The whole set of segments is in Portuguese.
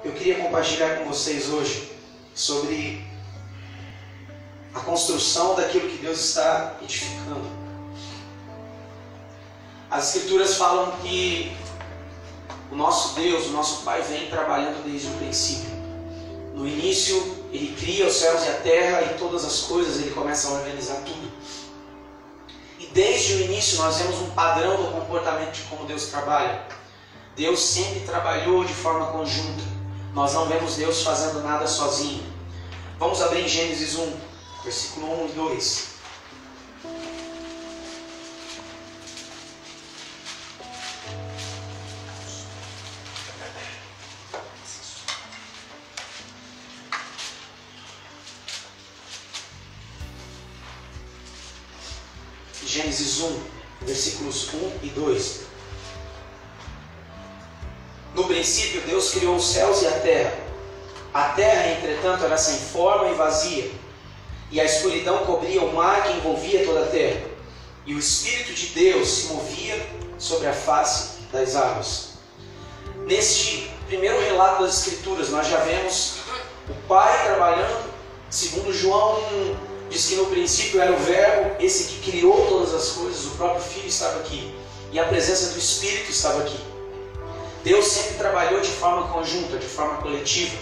Eu queria compartilhar com vocês hoje sobre a construção daquilo que Deus está edificando. As Escrituras falam que o nosso Deus, o nosso Pai, vem trabalhando desde o princípio. No início, Ele cria os céus e a terra e todas as coisas, Ele começa a organizar tudo. E desde o início nós vemos um padrão do comportamento de como Deus trabalha. Deus sempre trabalhou de forma conjunta. Nós não vemos Deus fazendo nada sozinho. Vamos abrir em Gênesis 1, versículo 1 e 2. Gênesis 1, versículos 1 e 2. No princípio, Deus criou os céus e a terra. A terra, entretanto, era sem forma e vazia, e a escuridão cobria o mar que envolvia toda a terra. E o Espírito de Deus se movia sobre a face das águas. Neste primeiro relato das Escrituras, nós já vemos o Pai trabalhando. Segundo João 1, diz que no princípio era o Verbo, esse que criou todas as coisas, o próprio Filho estava aqui, e a presença do Espírito estava aqui. Deus sempre trabalhou de forma conjunta, de forma coletiva.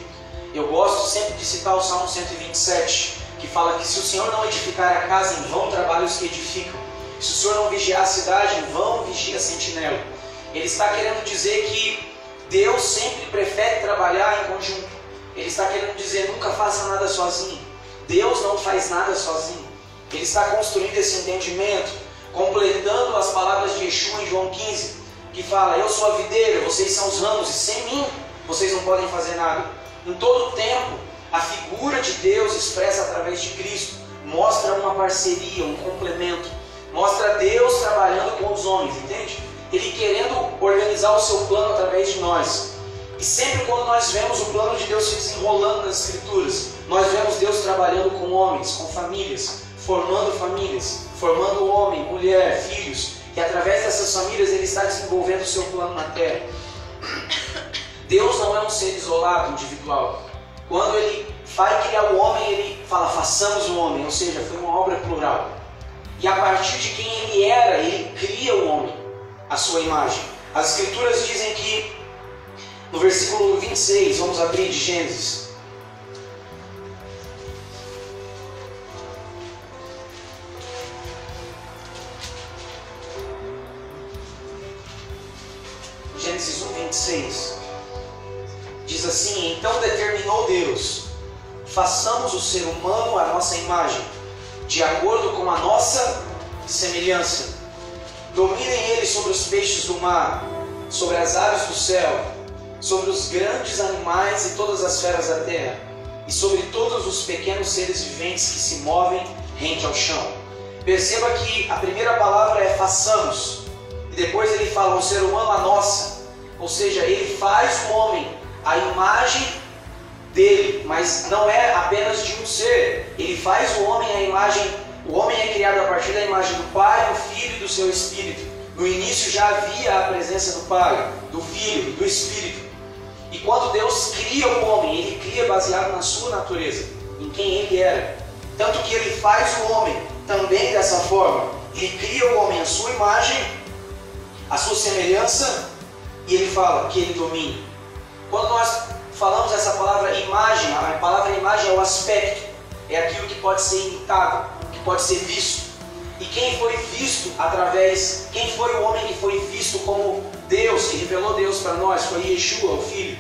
Eu gosto sempre de citar o Salmo 127, que fala que se o Senhor não edificar a casa, em vão trabalham os que edificam. Se o Senhor não vigiar a cidade, em vão vigia a sentinela. Ele está querendo dizer que Deus sempre prefere trabalhar em conjunto. Ele está querendo dizer, nunca faça nada sozinho. Deus não faz nada sozinho. Ele está construindo esse entendimento, completando as palavras de Yeshua em João 15, que fala, eu sou a videira, vocês são os ramos, e sem mim vocês não podem fazer nada. Em todo tempo, a figura de Deus expressa através de Cristo mostra uma parceria, um complemento. Mostra Deus trabalhando com os homens, entende? Ele querendo organizar o seu plano através de nós. E sempre quando nós vemos o plano de Deus se desenrolando nas Escrituras, nós vemos Deus trabalhando com homens, com famílias, formando homem, mulher, filhos. E através dessas famílias Ele está desenvolvendo o seu plano na terra. Deus não é um ser isolado, individual. Quando Ele vai criar o homem, Ele fala, façamos o homem, ou seja, foi uma obra plural. E a partir de quem Ele era, Ele cria o homem, a sua imagem. As Escrituras dizem que, no versículo 26, vamos abrir de Gênesis. Gênesis 1, 26. Diz assim, então determinou Deus, façamos o ser humano à nossa imagem, de acordo com a nossa semelhança. Dominem eles sobre os peixes do mar, sobre as aves do céu, sobre os grandes animais e todas as feras da terra, e sobre todos os pequenos seres viventes que se movem rente ao chão. Perceba que a primeira palavra é façamos, e depois ele fala o ser humano à nossa, ou seja, ele faz o homem à imagem dele, mas não é apenas de um ser. Ele faz o homem à imagem, o homem é criado a partir da imagem do Pai, do Filho e do seu Espírito. No início já havia a presença do Pai, do Filho e do Espírito. E quando Deus cria o homem, Ele cria baseado na sua natureza, em quem Ele era. Tanto que Ele faz o homem também dessa forma. Ele cria o homem à sua imagem, à sua semelhança, e Ele fala que Ele domina. Quando nós falamos essa palavra imagem, a palavra imagem é o aspecto, é aquilo que pode ser imitado, que pode ser visto. E quem foi visto quem foi o homem que foi visto como Deus, que revelou Deus para nós, foi Yeshua, o Filho.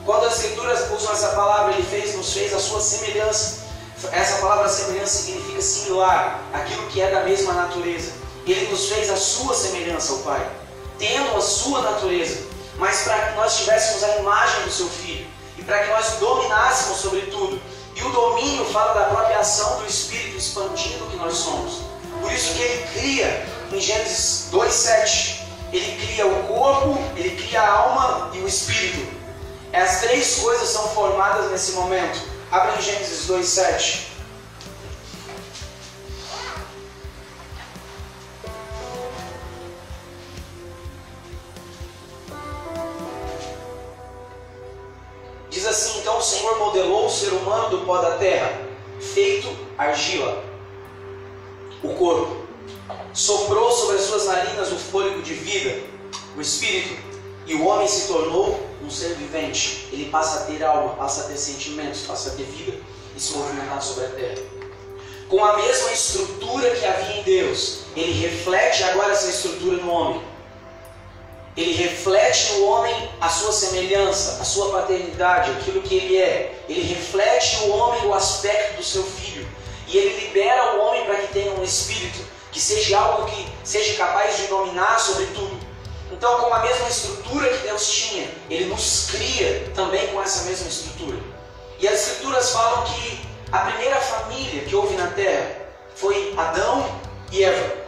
Quando as Escrituras usam essa palavra, Ele nos fez a sua semelhança. Essa palavra semelhança significa similar, aquilo que é da mesma natureza. Ele nos fez a sua semelhança, o Pai, tendo a sua natureza, mas para que nós tivéssemos a imagem do seu Filho, e para que nós dominássemos sobre tudo. E o domínio fala da própria ação do Espírito expandindo o que nós somos. Por isso que Ele cria, em Gênesis 2,7, Ele cria o corpo, Ele cria a alma e o Espírito. As três coisas são formadas nesse momento. Abre em Gênesis 2,7. assim: então o Senhor modelou o ser humano do pó da terra, feito argila, o corpo. Soprou sobre as suas narinas o fôlego de vida, o espírito, e o homem se tornou um ser vivente. Ele passa a ter alma, passa a ter sentimentos, passa a ter vida e se movimentar sobre a terra. Com a mesma estrutura que havia em Deus, ele reflete agora essa estrutura no homem. Ele reflete no homem a sua semelhança, a sua paternidade, aquilo que ele é. Ele reflete no homem o aspecto do seu filho. E ele libera o homem para que tenha um espírito, que seja algo que seja capaz de dominar sobre tudo. Então, com a mesma estrutura que Deus tinha, Ele nos cria também com essa mesma estrutura. E as Escrituras falam que a primeira família que houve na terra foi Adão e Eva.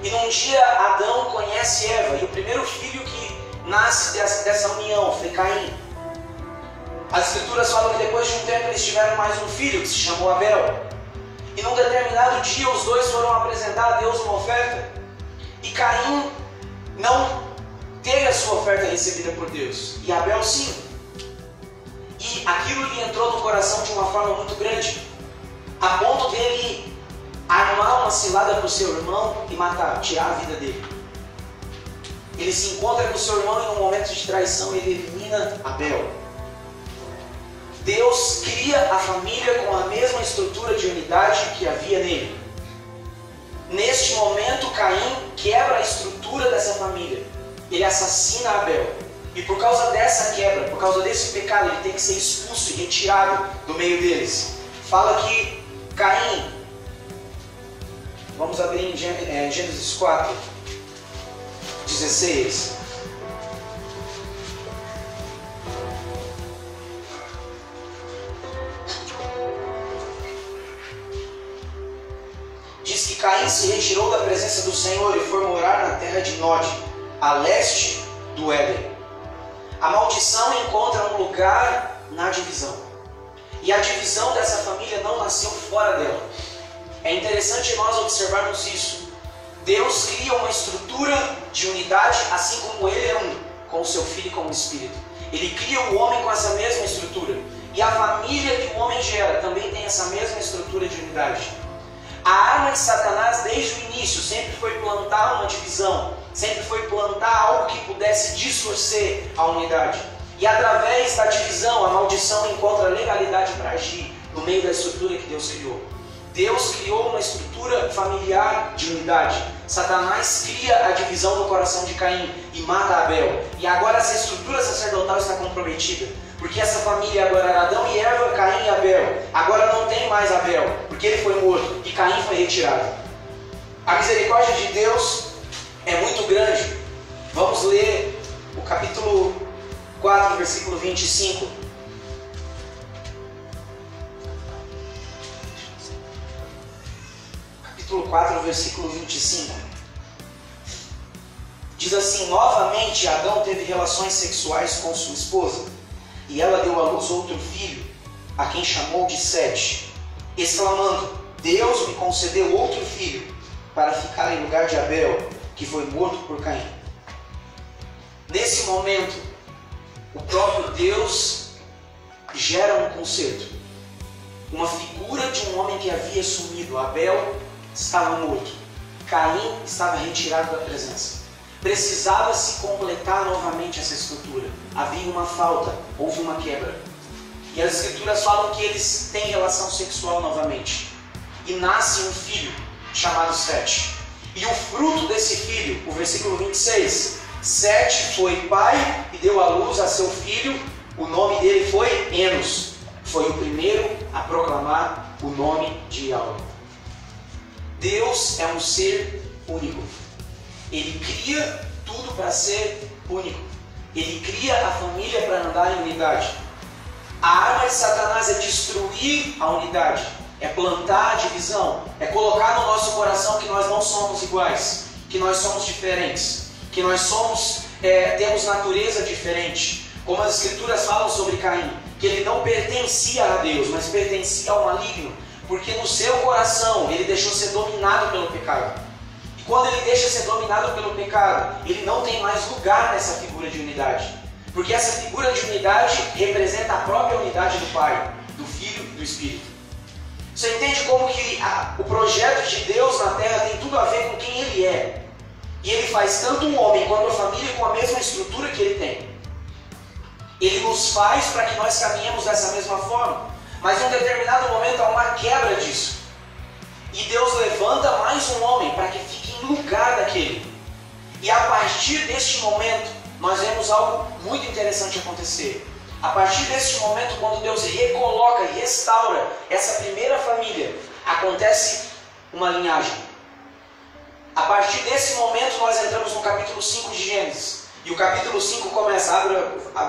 E num dia Adão conhece Eva, e o primeiro filho que nasce dessa união foi Caim. As Escrituras falam que depois de um tempo eles tiveram mais um filho, que se chamou Abel. E num determinado dia os dois foram apresentar a Deus uma oferta. E Caim não teve a sua oferta recebida por Deus. E Abel sim. E aquilo lhe entrou no coração de uma forma muito grande, a ponto dele armar uma cilada para o seu irmão e matar, tirar a vida dele. Ele se encontra com o seu irmão e num momento de traição ele elimina Abel. Deus cria a família com a mesma estrutura de unidade que havia nele. Neste momento, Caim quebra a estrutura dessa família. Ele assassina Abel. E por causa dessa quebra, por causa desse pecado, ele tem que ser expulso e retirado do meio deles. Fala que Caim, vamos abrir em Gênesis 4, 16. Diz que Caim se retirou da presença do Senhor e foi morar na terra de Nod, a leste do Éden. A maldição encontra um lugar na divisão. E a divisão dessa família não nasceu fora dela. É interessante nós observarmos isso. Deus cria uma estrutura de unidade, assim como Ele é um, com o seu Filho e com o Espírito. Ele cria o homem com essa mesma estrutura. E a família que o homem gera também tem essa mesma estrutura de unidade. A arma de Satanás, desde o início, sempre foi plantar uma divisão. Sempre foi plantar algo que pudesse distorcer a unidade. E através da divisão, a maldição encontra legalidade para agir no meio da estrutura que Deus criou. Deus criou uma estrutura familiar de unidade. Satanás cria a divisão no coração de Caim e mata Abel. E agora essa estrutura sacerdotal está comprometida. Porque essa família agora era Adão e Eva, Caim e Abel. Agora não tem mais Abel, porque ele foi morto e Caim foi retirado. A misericórdia de Deus é muito grande. Vamos ler o capítulo 4, versículo 25. Capítulo 4, versículo 25. Diz assim: novamente Adão teve relações sexuais com sua esposa, e ela deu à luz outro filho, a quem chamou de Sete, exclamando: Deus me concedeu outro filho, para ficar em lugar de Abel, que foi morto por Caim. Nesse momento, o próprio Deus gera um concerto. Uma figura de um homem que havia sumido. Abel estava morto. Caim estava retirado da presença. Precisava se completar novamente essa estrutura. Havia uma falta, houve uma quebra. E as Escrituras falam que eles têm relação sexual novamente. E nasce um filho chamado Sete. E o fruto desse filho, o versículo 26, Sete foi pai e deu à luz a seu filho, o nome dele foi Enos. Foi o primeiro a proclamar o nome de Yahweh. Deus é um ser único. Ele cria tudo para ser único. Ele cria a família para andar em unidade. A arma de Satanás é destruir a unidade. É plantar a divisão, é colocar no nosso coração que nós não somos iguais, que nós somos diferentes, que nós somos, temos natureza diferente. Como as Escrituras falam sobre Caim, que ele não pertencia a Deus, mas pertencia ao maligno, porque no seu coração ele deixou ser dominado pelo pecado. E quando ele deixa ser dominado pelo pecado, ele não tem mais lugar nessa figura de unidade. Porque essa figura de unidade representa a própria unidade do Pai, do Filho e do Espírito. Você entende como que o projeto de Deus na Terra tem tudo a ver com quem Ele é. E Ele faz tanto um homem quanto a família com a mesma estrutura que Ele tem. Ele nos faz para que nós caminhemos dessa mesma forma. Mas em um determinado momento há uma quebra disso. E Deus levanta mais um homem para que fique em lugar daquele. E a partir deste momento, nós vemos algo muito interessante acontecer. A partir deste momento, quando Deus recoloca e restaura essa primeira família, acontece uma linhagem. A partir desse momento, nós entramos no capítulo 5 de Gênesis. E o capítulo 5 começa,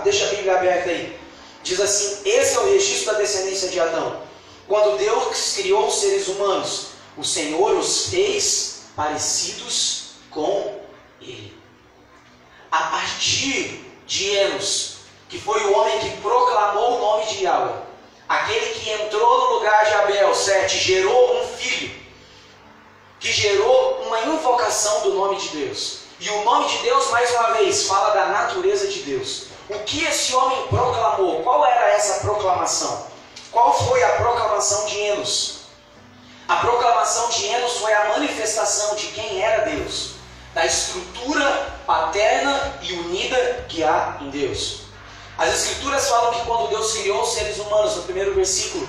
deixa a Bíblia aberta aí. Diz assim: esse é o registro da descendência de Adão. Quando Deus criou os seres humanos, o Senhor os fez parecidos com Ele. A partir de Enos, que foi o homem que proclamou o nome de Yahweh, aquele que entrou no lugar de Abel, Sete, gerou um filho, que gerou uma invocação do nome de Deus. E o nome de Deus, mais uma vez, fala da natureza de Deus. O que esse homem proclamou? Qual era essa proclamação? Qual foi a proclamação de Enos? A proclamação de Enos foi a manifestação de quem era Deus, da estrutura paterna e unida que há em Deus. As Escrituras falam que quando Deus criou os seres humanos, no primeiro versículo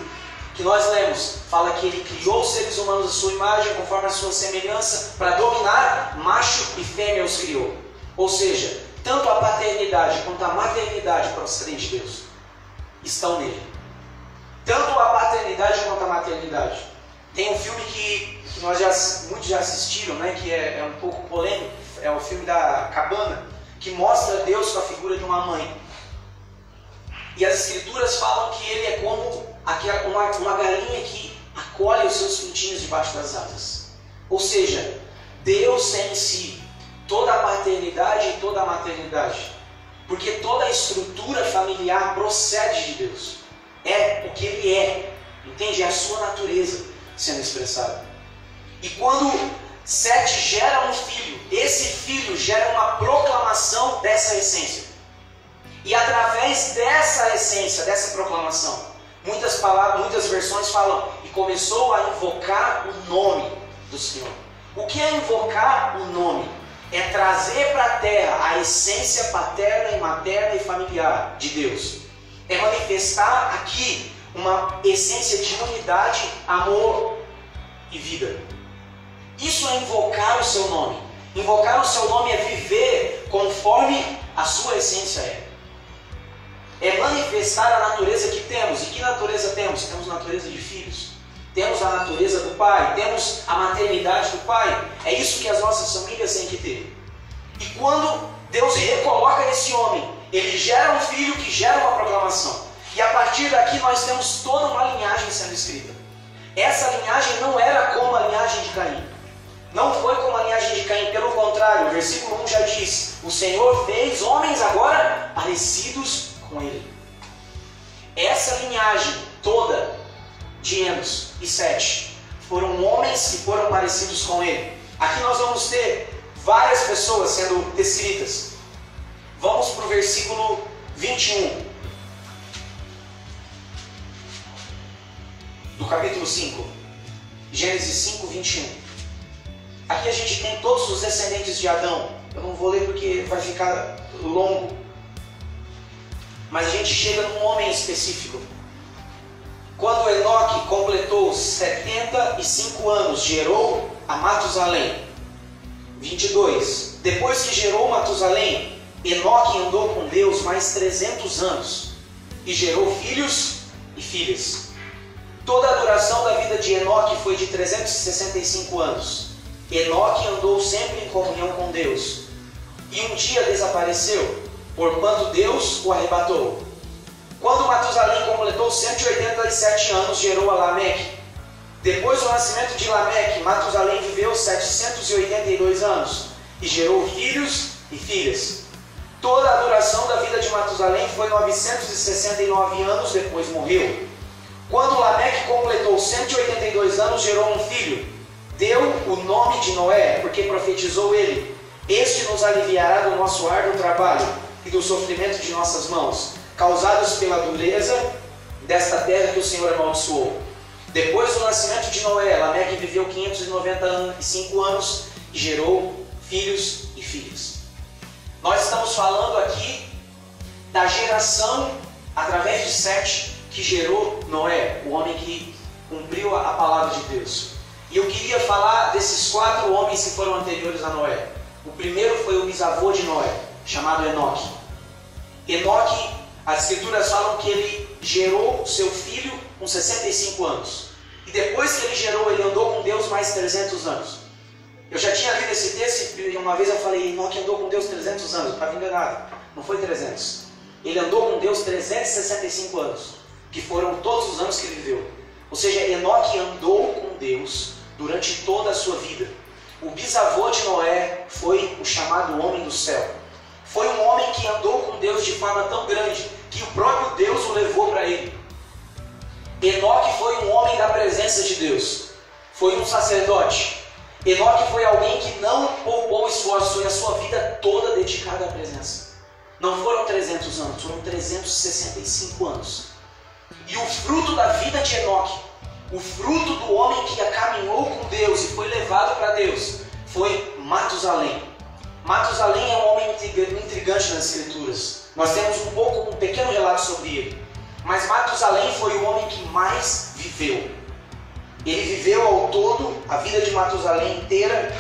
que nós lemos, fala que Ele criou os seres humanos à sua imagem, conforme a sua semelhança, para dominar, macho e fêmea os criou. Ou seja, tanto a paternidade quanto a maternidade procedem de Deus, estão nele. Tanto a paternidade quanto a maternidade. Tem um filme que muitos já assistiram, né, que é um pouco polêmico, é o filme da Cabana, que mostra Deus com a figura de uma mãe. E as Escrituras falam que Ele é como uma galinha que acolhe os seus filhotinhos debaixo das asas. Ou seja, Deus tem em si toda a paternidade e toda a maternidade. Porque toda a estrutura familiar procede de Deus. É o que Ele é. Entende? É a sua natureza sendo expressada. E quando Sete gera um filho, esse filho gera uma proclamação dessa essência. E através dessa essência, dessa proclamação, muitas versões falam, e começou a invocar o nome do Senhor. O que é invocar o nome? É trazer para a terra a essência paterna e materna e familiar de Deus. É manifestar aqui uma essência de unidade, amor e vida. Isso é invocar o seu nome. Invocar o seu nome é viver conforme a sua essência é. É manifestar a natureza que temos. E que natureza temos? Temos natureza de filhos. Temos a natureza do Pai. Temos a maternidade do Pai. É isso que as nossas famílias têm que ter. E quando Deus recoloca esse homem, Ele gera um filho que gera uma proclamação. E a partir daqui nós temos toda uma linhagem sendo escrita. Essa linhagem não era como a linhagem de Caim. Não foi como a linhagem de Caim, pelo contrário, o versículo 1 já diz: o Senhor fez homens agora parecidos com Ele. Essa linhagem toda de Enos e Sete foram homens que foram parecidos com Ele. Aqui nós vamos ter várias pessoas sendo descritas. Vamos para o versículo 21 do capítulo 5, Gênesis 5, 21. Aqui a gente tem todos os descendentes de Adão. Eu não vou ler porque vai ficar longo. Mas a gente chega num homem específico. Quando Enoque completou 75 anos, gerou a Matusalém. 22. Depois que gerou Matusalém, Enoque andou com Deus mais 300 anos e gerou filhos e filhas. Toda a duração da vida de Enoque foi de 365 anos. Enoque andou sempre em comunhão com Deus. E um dia desapareceu, porquanto Deus o arrebatou. Quando Matusalém completou 187 anos, gerou a Lameque. Depois do nascimento de Lameque, Matusalém viveu 782 anos e gerou filhos e filhas. Toda a duração da vida de Matusalém foi 969 anos, depois morreu. Quando Lameque completou 182 anos, gerou um filho. Deu o nome de Noé, porque profetizou ele: este nos aliviará do nosso árduo trabalho, e do sofrimento de nossas mãos, causados pela dureza desta terra que o Senhor amaldiçoou. Depois do nascimento de Noé, Lameque viveu 595 anos e gerou filhos e filhas. Nós estamos falando aqui da geração, através de Sete, que gerou Noé, o homem que cumpriu a palavra de Deus. E eu queria falar desses 4 homens que foram anteriores a Noé. O primeiro foi o bisavô de Noé, chamado Enoque. Enoque, as escrituras falam que ele gerou seu filho com 65 anos. E depois que ele gerou, ele andou com Deus mais 300 anos. Eu já tinha lido esse texto e uma vez eu falei, Enoque andou com Deus 300 anos. Eu estava enganado, não foi 300. Ele andou com Deus 365 anos, que foram todos os anos que ele viveu. Ou seja, Enoque andou com Deus durante toda a sua vida. O bisavô de Noé foi o chamado homem do céu. Foi um homem que andou com Deus de forma tão grande que o próprio Deus o levou para ele. Enoque foi um homem da presença de Deus. Foi um sacerdote. Enoque foi alguém que não poupou esforço e a sua vida toda dedicada à presença. Não foram 300 anos, foram 365 anos. E o fruto da vida de Enoque, o fruto do homem que caminhou com Deus e foi levado para Deus, foi Matusalém. Matusalém é um homem intrigante nas Escrituras. Nós temos um pequeno relato sobre ele. Mas Matusalém foi o homem que mais viveu. Ele viveu ao todo, a vida de Matusalém inteira,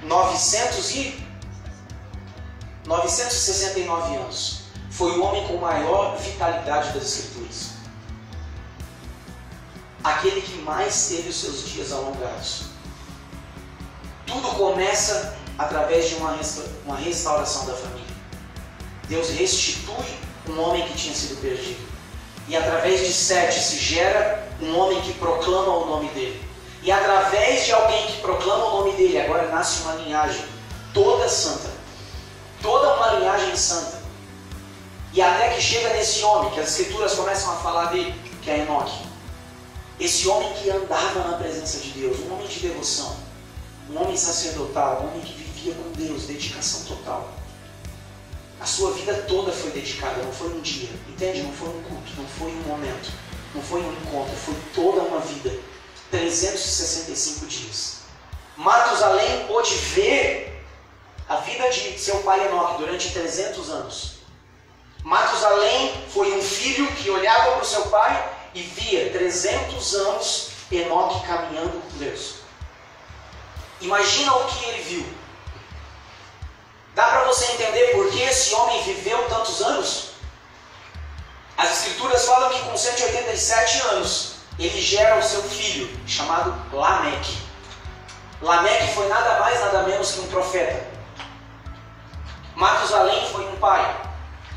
969 anos. Foi o homem com maior vitalidade das Escrituras. Aquele que mais teve os seus dias alongados. Tudo começa através de uma restauração da família. Deus restitui um homem que tinha sido perdido. E através de Sete se gera um homem que proclama o nome dele. E através de alguém que proclama o nome dele, agora nasce uma linhagem toda santa. Toda uma linhagem santa. E até que chega nesse homem, que as Escrituras começam a falar dele, que é Enoque. Esse homem que andava na presença de Deus, um homem de devoção, um homem sacerdotal, um homem que vivia com Deus, dedicação total. A sua vida toda foi dedicada, não foi um dia, entende? Não foi um culto, não foi um momento, não foi um encontro, foi toda uma vida, 365 dias. Matusalém pôde ver a vida de seu pai Enoque durante 300 anos. Matusalém foi um filho que olhava para o seu pai e via 300 anos Enoque caminhando com Deus. Imagina o que ele viu. Dá para você entender por que esse homem viveu tantos anos? As Escrituras falam que com 187 anos ele gera o seu filho, chamado Lameque. Lameque foi nada mais, nada menos que um profeta. Matusalém foi um pai.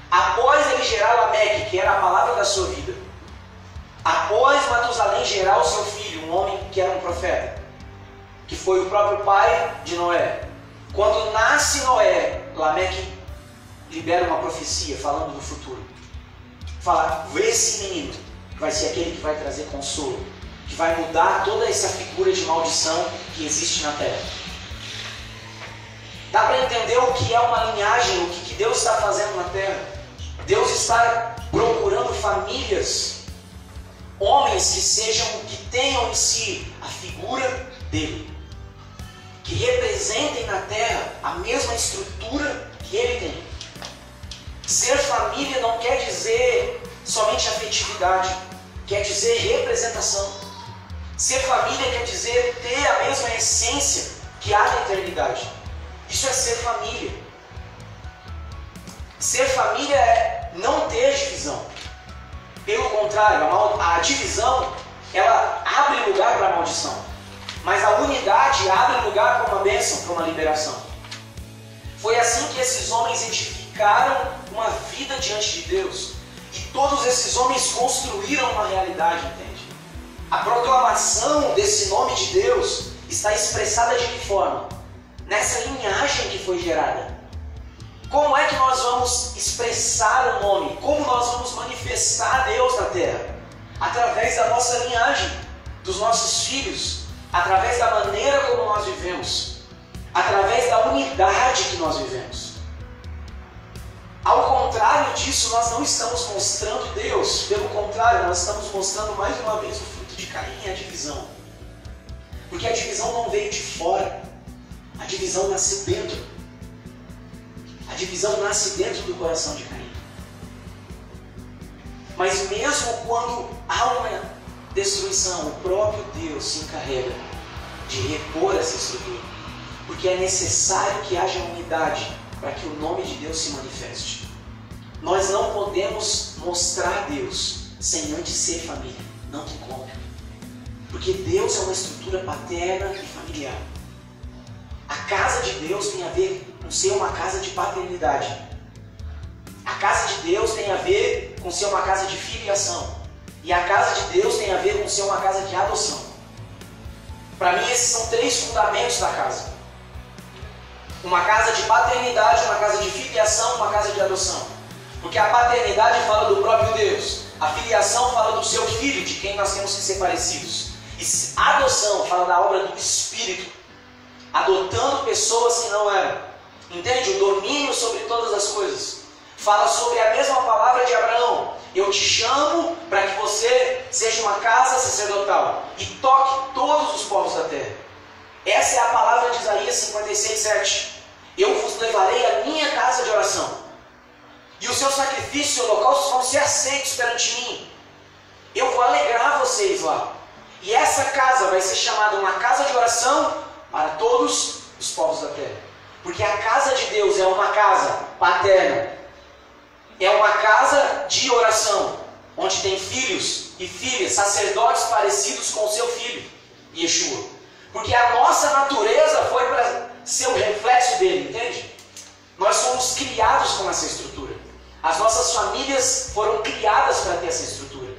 Após ele gerar Lameque, que era a palavra da sua vida, após Matusalém gerar o seu filho, um homem que era um profeta, que foi o próprio pai de Noé, quando nasce Noé, Lameque libera uma profecia falando do futuro. Fala, esse menino vai ser aquele que vai trazer consolo, que vai mudar toda essa figura de maldição que existe na terra. Dá para entender o que é uma linhagem, o que Deus está fazendo na terra. Deus está procurando famílias, homens que tenham em si a figura dele, que representem na terra a mesma estrutura que ele tem. Ser família não quer dizer somente afetividade, quer dizer representação. Ser família quer dizer ter a mesma essência que há na eternidade. Isso é ser família. Ser família é não ter divisão. Pelo contrário, a divisão, ela abre lugar para a maldição. Mas a unidade abre lugar para uma bênção, para uma liberação. Foi assim que esses homens edificaram uma vida diante de Deus. E todos esses homens construíram uma realidade, entende? A proclamação desse nome de Deus está expressada de que forma? Nessa linhagem que foi gerada. Como é que nós vamos expressar o nome? Como nós vamos manifestar Deus na terra? Através da nossa linhagem, dos nossos filhos, através da maneira como nós vivemos, através da unidade que nós vivemos. contrário disso, nós não estamos mostrando Deus. Pelo contrário, nós estamos mostrando mais uma vez o fruto de Caim, a divisão. Porque a divisão não veio de fora. A divisão nasceu dentro. A divisão nasce dentro do coração de Caim. Mas mesmo quando há uma destruição, o próprio Deus se encarrega de repor essa estrutura. Porque é necessário que haja unidade para que o nome de Deus se manifeste. Nós não podemos mostrar Deus sem antes ser família. Não tem como. Porque Deus é uma estrutura paterna e familiar. A casa de Deus tem a ver com ser uma casa de paternidade. A casa de Deus tem a ver com ser uma casa de filiação. E a casa de Deus tem a ver com ser uma casa de adoção. Para mim, esses são 3 fundamentos da casa. Uma casa de paternidade, uma casa de filiação, uma casa de adoção. Porque a paternidade fala do próprio Deus. A filiação fala do seu filho, de quem nós temos que ser parecidos. E a adoção fala da obra do Espírito, adotando pessoas que não eram. Entende? O domínio sobre todas as coisas. Fala sobre a mesma palavra de Abraão. Eu te chamo para que você seja uma casa sacerdotal e toque todos os povos da terra. Essa é a palavra de Isaías 56:7. Eu vos levarei à minha casa de oração. E os seus sacrifícios e holocaustos vão ser aceitos perante mim. Eu vou alegrar vocês lá. E essa casa vai ser chamada uma casa de oração para todos os povos da terra. Porque a casa de Deus é uma casa paterna. É uma casa de oração, onde tem filhos e filhas, sacerdotes parecidos com o seu filho, Yeshua. Porque a nossa natureza foi para ser o reflexo dele, entende? Nós fomos criados com essa estrutura. As nossas famílias foram criadas para ter essa estrutura.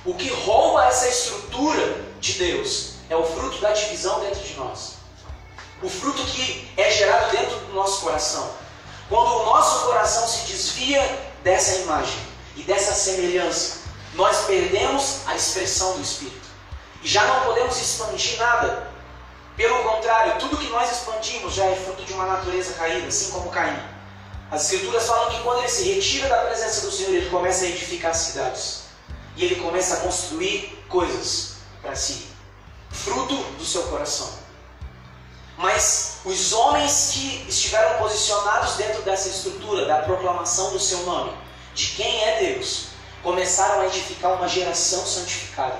O que rouba essa estrutura de Deus é o fruto da divisão dentro de nós. O fruto que é gerado dentro do nosso coração. Quando o nosso coração se desvia dessa imagem e dessa semelhança, nós perdemos a expressão do Espírito. E já não podemos expandir nada. Pelo contrário, tudo que nós expandimos já é fruto de uma natureza caída, assim como Caim. As Escrituras falam que quando ele se retira da presença do Senhor, ele começa a edificar cidades. E ele começa a construir coisas para si. Fruto do seu coração. Mas os homens que estiveram posicionados dentro dessa estrutura, da proclamação do seu nome, de quem é Deus, começaram a edificar uma geração santificada.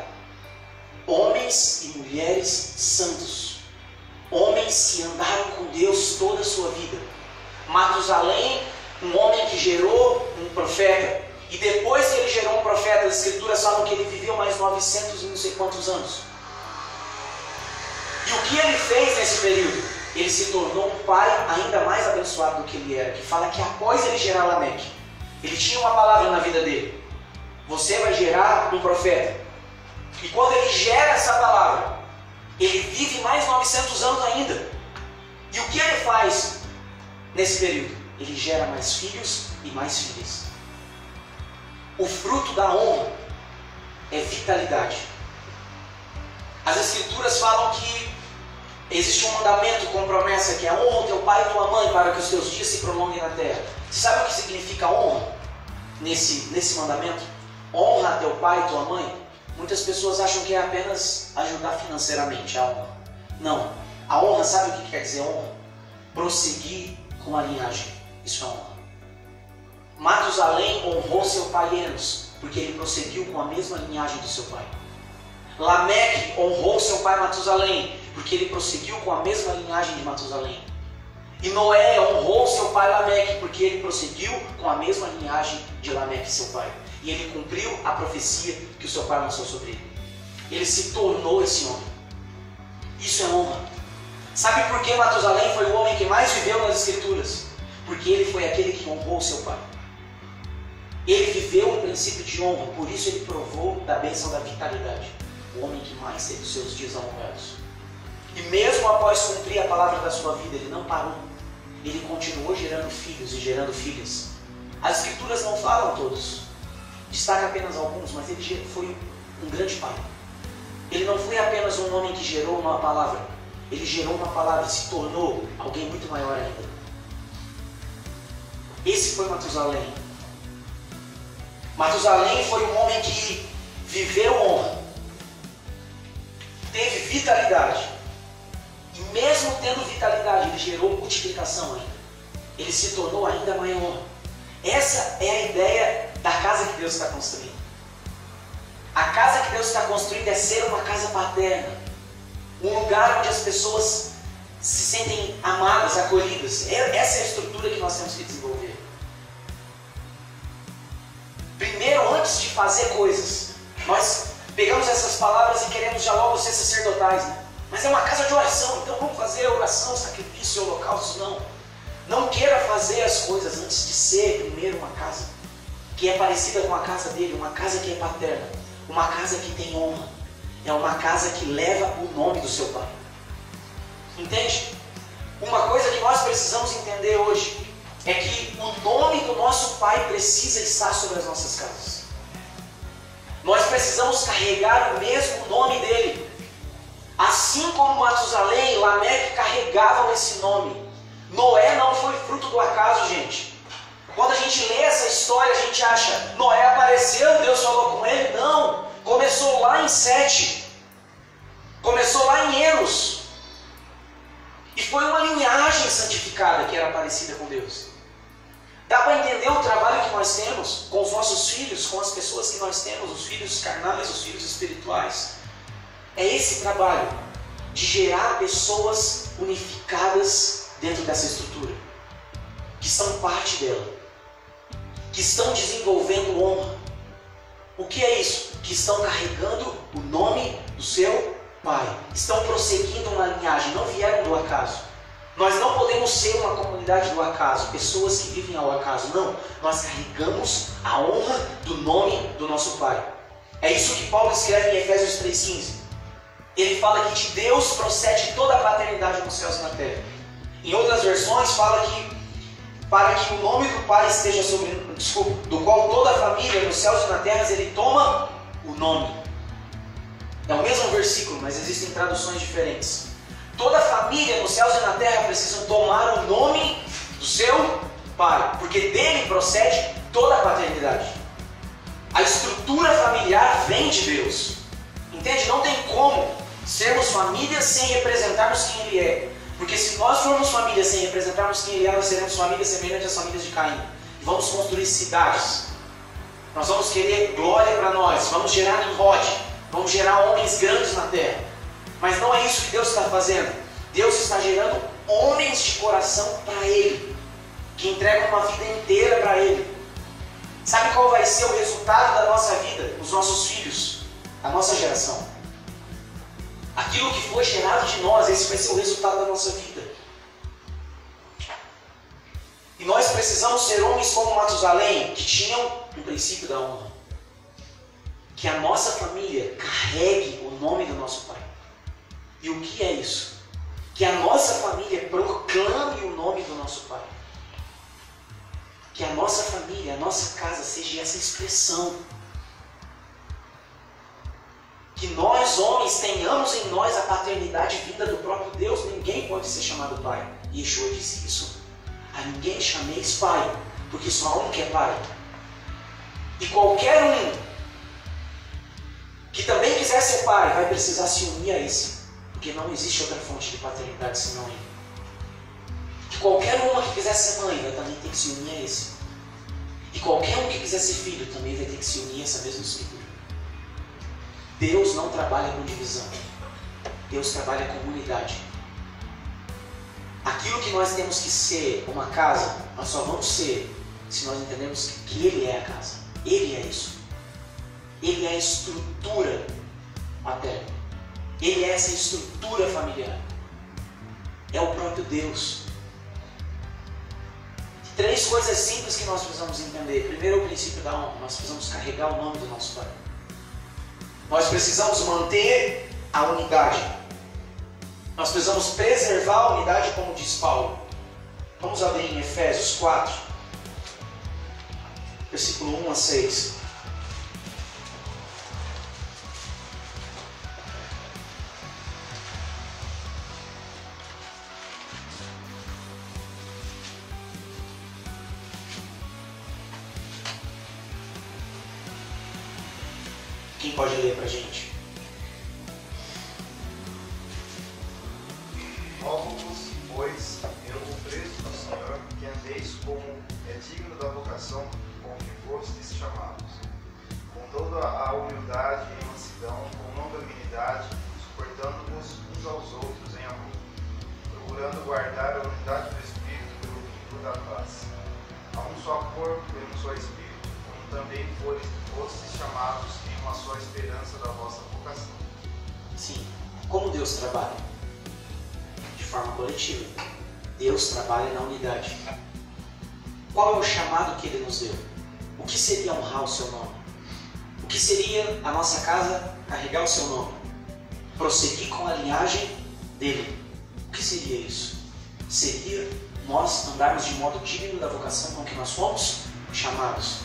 Homens e mulheres santos. Homens que andaram com Deus toda a sua vida. Matusalém, um homem que gerou um profeta. E depois que ele gerou um profeta, as Escrituras falam que ele viveu mais 900 e não sei quantos anos. E o que ele fez nesse período? Ele se tornou um pai ainda mais abençoado do que ele era. Que fala que após ele gerar Lameque, ele tinha uma palavra na vida dele. Você vai gerar um profeta. E quando ele gera essa palavra, ele vive mais 900 anos ainda. E o que ele faz nesse período? Ele gera mais filhos e mais filhas. O fruto da honra é vitalidade. As Escrituras falam que existe um mandamento com promessa que é honra o teu pai e tua mãe para que os teus dias se prolonguem na terra. Você sabe o que significa honra nesse mandamento? Honra teu pai e tua mãe. Muitas pessoas acham que é apenas ajudar financeiramente a honra. Não. A honra, sabe o que quer dizer honra? Prosseguir com a linhagem. Isso é honra. Matusalém honrou seu pai Enos, porque ele prosseguiu com a mesma linhagem do seu pai. Lameque honrou seu pai Matusalém, porque ele prosseguiu com a mesma linhagem de Matusalém. E Noé honrou seu pai Lameque, porque ele prosseguiu com a mesma linhagem de Lameque, seu pai. E ele cumpriu a profecia que o seu pai lançou sobre ele. Ele se tornou esse homem. Isso é honra. Sabe por que Matusalém foi o homem que mais viveu nas Escrituras? Porque ele foi aquele que honrou o seu pai. Ele viveu o princípio de honra, por isso ele provou da bênção da vitalidade. O homem que mais teve os seus dias honrados. E mesmo após cumprir a palavra da sua vida, ele não parou. Ele continuou gerando filhos e gerando filhas. As Escrituras não falam todos. Destaca apenas alguns, mas ele foi um grande pai. Ele não foi apenas um homem que gerou uma palavra. Ele gerou uma palavra e se tornou alguém muito maior ainda. Esse foi Matusalém. Matusalém foi um homem que viveu honra, teve vitalidade. E mesmo tendo vitalidade, ele gerou multiplicação ainda. Ele se tornou ainda maior. Essa é a ideia da casa que Deus está construindo. A casa que Deus está construindo é ser uma casa paterna. Um lugar onde as pessoas se sentem amadas, acolhidas. Essa é a estrutura que nós temos que desenvolver. Primeiro, antes de fazer coisas, nós pegamos essas palavras e queremos já logo ser sacerdotais, né? Mas é uma casa de oração, então vamos fazer oração, sacrifício, holocausto. Não. Não queira fazer as coisas antes de ser primeiro uma casa que é parecida com a casa dele, uma casa que é paterna, uma casa que tem honra, é uma casa que leva o nome do seu pai. Entende? Uma coisa que nós precisamos entender hoje é que o nome do nosso pai precisa estar sobre as nossas casas. Nós precisamos carregar o mesmo nome dele. Assim como Matusalém e Lameque carregavam esse nome. Noé não foi fruto do acaso, gente. Quando a gente lê essa história, a gente acha, Noé apareceu, Deus falou com ele. Não, começou lá em Sete. Começou lá em Enos. E foi uma linhagem santificada que era parecida com Deus. Dá para entender o trabalho que nós temos com os nossos filhos, com as pessoas que nós temos, os filhos carnais, os filhos espirituais. É esse trabalho de gerar pessoas unificadas dentro dessa estrutura, que são parte dela, que estão desenvolvendo honra. O que é isso? Que estão carregando o nome do seu pai, estão prosseguindo uma linhagem, não vieram do acaso. Nós não podemos ser uma comunidade do acaso, pessoas que vivem ao acaso, não. Nós carregamos a honra do nome do nosso pai. É isso que Paulo escreve em Efésios 3,15. Ele fala que de Deus procede toda a paternidade nos céus e na terra. Em outras versões fala que para que o nome do Pai esteja sobre, do qual toda a família nos céus e na terra, ele toma o nome. É o mesmo versículo, mas existem traduções diferentes. Toda a família nos céus e na terra precisam tomar o nome do seu Pai, porque dele procede toda a paternidade. A estrutura familiar vem de Deus. Entende? Não tem como sermos família sem representarmos quem Ele é. Porque se nós formos família sem representarmos quem Ele é, nós seremos famílias semelhantes às famílias de Caim. E vamos construir cidades. Nós vamos querer glória para nós. Vamos gerar Nimrod. Vamos gerar homens grandes na terra. Mas não é isso que Deus está fazendo. Deus está gerando homens de coração para Ele, que entregam uma vida inteira para Ele. Sabe qual vai ser o resultado da nossa vida? Os nossos filhos, a nossa geração. Aquilo que foi gerado de nós, esse vai ser o resultado da nossa vida. E nós precisamos ser homens como Matusalém, que tinham o princípio da honra. Que a nossa família carregue o nome do nosso Pai. E o que é isso? Que a nossa família proclame o nome do nosso Pai. Que a nossa família, a nossa casa seja essa expressão. Que nós, homens, tenhamos em nós a paternidade vinda do próprio Deus. Ninguém pode ser chamado pai. E Yeshua disse isso. A ninguém chameis pai, porque só há um que é pai. E qualquer um que também quiser ser pai vai precisar se unir a esse. Porque não existe outra fonte de paternidade senão ele. Que qualquer uma que quiser ser mãe vai também ter que se unir a esse. E qualquer um que quiser ser filho também vai ter que se unir a essa mesma estrutura. Deus não trabalha com divisão. Deus trabalha com unidade. Aquilo que nós temos que ser uma casa, nós só vamos ser se nós entendemos que Ele é a casa. Ele é isso. Ele é a estrutura paterna. Ele é essa estrutura familiar. É o próprio Deus. Três coisas simples que nós precisamos entender. Primeiro, o princípio da honra. Nós precisamos carregar o nome do nosso Pai. Nós precisamos manter a unidade. Nós precisamos preservar a unidade, como diz Paulo. Vamos abrir em Efésios 4, versículo 1 a 6. Quem pode ler para a gente? Rogo-vos, pois, eu, o preso do Senhor, que andeis como é digno da vocação com que fostes chamados, com toda a humildade e mansidão, com longanimidade, suportando-vos uns aos outros em amor, procurando guardar a unidade do Espírito pelo vínculo da paz. Há um só corpo e um só Espírito, como também fostes chamados em uma só esperança da vossa vocação. Sim. Como Deus trabalha? De forma coletiva. Deus trabalha na unidade. Qual é o chamado que Ele nos deu? O que seria honrar o seu nome? O que seria a nossa casa carregar o seu nome? Prosseguir com a linhagem dele. O que seria isso? Seria nós andarmos de modo digno da vocação com que nós fomos chamados.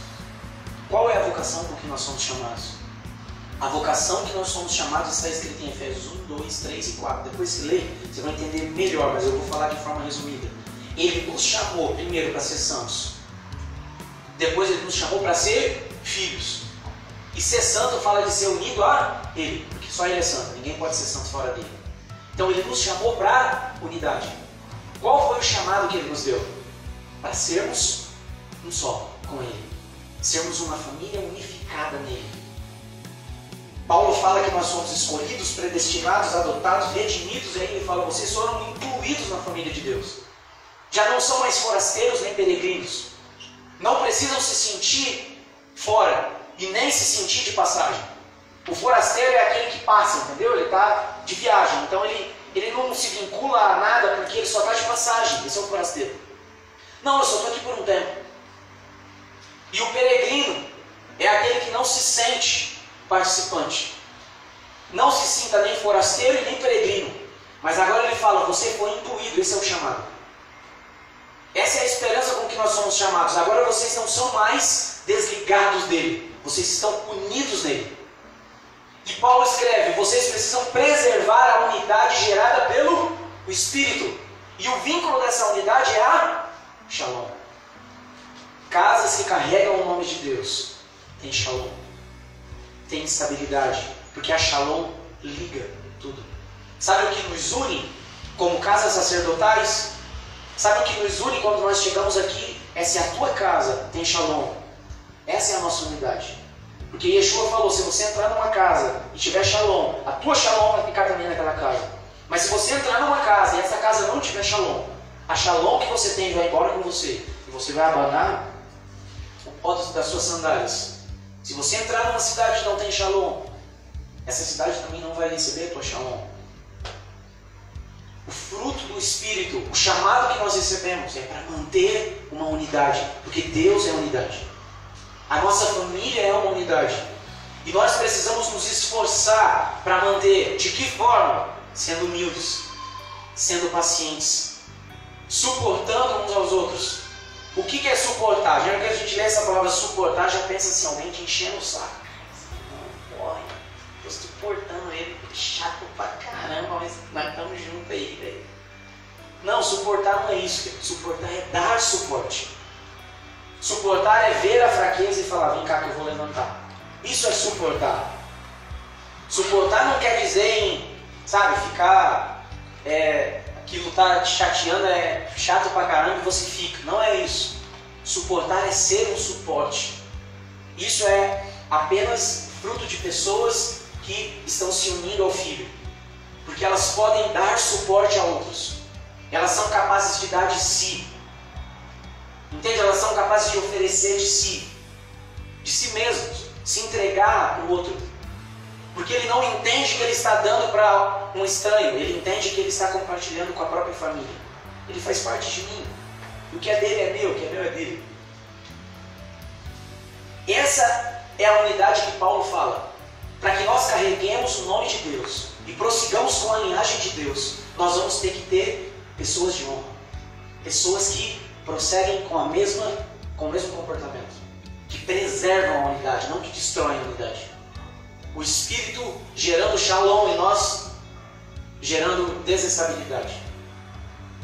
Qual é a vocação com que nós somos chamados? A vocação que nós somos chamados está escrita em Efésios 1, 2, 3 e 4. Depois que lê, você vai entender melhor, mas eu vou falar de forma resumida. Ele nos chamou primeiro para ser santos. Depois Ele nos chamou para ser filhos. E ser santo fala de ser unido a Ele, porque só Ele é santo, ninguém pode ser santo fora dele. Então Ele nos chamou para unidade. Qual foi o chamado que Ele nos deu? Para sermos um só com Ele. Sermos uma família unificada nele. Paulo fala que nós somos escolhidos, predestinados, adotados, redimidos, e aí ele fala, vocês foram incluídos na família de Deus. Já não são mais forasteiros nem peregrinos. Não precisam se sentir fora e nem se sentir de passagem. O forasteiro é aquele que passa, entendeu? Ele está de viagem, então ele não se vincula a nada porque ele só está de passagem. Esse é o forasteiro. Não, eu só estou aqui por um tempo. E o peregrino é aquele que não se sente participante. Não se sinta nem forasteiro e nem peregrino. Mas agora ele fala, você foi incluído, esse é o chamado. Essa é a esperança com que nós somos chamados. Agora vocês não são mais desligados dele. Vocês estão unidos nele. E Paulo escreve, vocês precisam preservar a unidade gerada pelo Espírito. E o vínculo dessa unidade é a Shalom. Casas que carregam o nome de Deus tem Shalom. Tem estabilidade. Porque a Shalom liga tudo. Sabe o que nos une como casas sacerdotais? Sabe o que nos une quando nós chegamos aqui? Essa é a tua casa, tem Shalom. Essa é a nossa unidade. Porque Yeshua falou, se você entrar numa casa e tiver Shalom, a tua Shalom vai ficar também naquela casa. Mas se você entrar numa casa e essa casa não tiver Shalom, a Shalom que você tem vai embora com você. E você vai abanar o pó das suas sandálias. Se você entrar numa cidade que não tem Shalom, essa cidade também não vai receber a tua Shalom. O fruto do Espírito, o chamado que nós recebemos é para manter uma unidade, porque Deus é unidade. A nossa família é uma unidade. E nós precisamos nos esforçar para manter. De que forma? Sendo humildes, sendo pacientes, suportando uns aos outros. O que é suportar? Já que a gente lê essa palavra suportar, já pensa assim, alguém te enchendo o saco. Não, porra, estou suportando ele, chato pra caramba, mas nós estamos juntos aí, velho. Não, suportar não é isso, suportar é dar suporte. Suportar é ver a fraqueza e falar, vem cá que eu vou levantar. Isso é suportar. Suportar não quer dizer em, sabe, ficar, aquilo tá te chateando, é chato pra caramba e você fica. Não é isso. Suportar é ser um suporte. Isso é apenas fruto de pessoas que estão se unindo ao Filho. Porque elas podem dar suporte a outros. Elas são capazes de dar de si. Entende? Elas são capazes de oferecer de si mesmos, se entregar para o outro. Porque ele não entende que ele está dando para um estranho, ele entende que ele está compartilhando com a própria família. Ele faz parte de mim. O que é dele é meu, o que é meu é dele. Essa é a unidade que Paulo fala. Para que nós carreguemos o nome de Deus e prossigamos com a linhagem de Deus, nós vamos ter que ter pessoas de honra. Pessoas que prosseguem com o mesmo comportamento, que preservam a unidade, não que destroem a unidade. O Espírito gerando Shalom em nós, gerando desestabilidade.